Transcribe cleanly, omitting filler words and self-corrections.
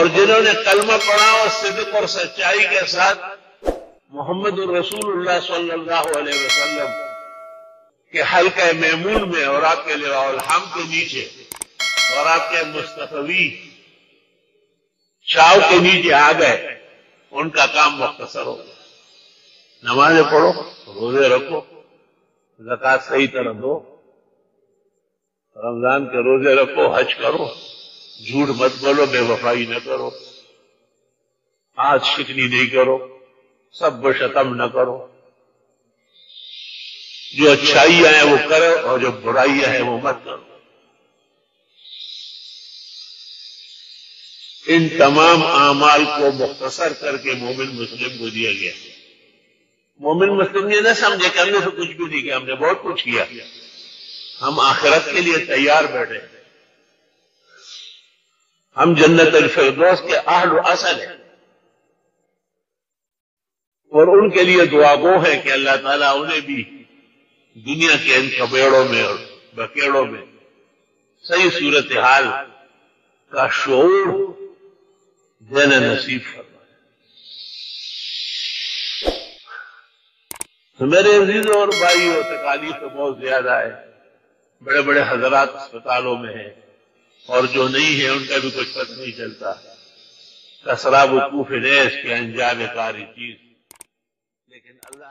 اور جنہوں نے کلمہ پڑھا اور صدق اور سچائی کے ساتھ محمد الرسول اللہ صلی اللہ علیہ وسلم کے حلقہ میمون میں اور آپ کے لواء الحمد کے نیچے اور آپ کے مستقوی چھاؤ کے نیچے آ گئے، ان کا کام مختصر ہو گیا۔ نمازیں پڑھو، روزے رکھو، زکوٰۃ صحیح طرح دو، رمضان کے روزے رکھو، حج کرو، جھوٹ مت بولو، بے وفائی نہ کرو، آج شکنی نہیں کرو، سب و شتم نہ کرو، جو اچھائیاں ہیں وہ کرو اور جو برائیاں ہیں وہ مت کرو۔ ان تمام اعمال کو مختصر کر کے مومن مسلم کو دیا گیا۔ مومن مسلم یہ نہ سمجھے کہ ہم نے تو کچھ بھی نہیں کیا، ہم نے بہت کچھ کیا، ہم آخرت کے لیے تیار بیٹھے، ہم جنت الفردوس کے اہل و اصل ہیں، اور ان کے لیے دعا گو ہے کہ اللہ تعالیٰ انہیں بھی دنیا کے ان کبیڑوں میں اور بکیڑوں میں صحیح صورتحال کا شعور دینا نصیب فرمائے۔ تو میرے عزیزوں اور بھائیوں، تکالیف تو بہت زیادہ ہے، بڑے بڑے حضرات اسپتالوں میں ہیں، اور جو نہیں ہے ان کا بھی کچھ پتہ نہیں چلتا، کسراب وقوف نیس کے انجام کاری چیز، لیکن اللہ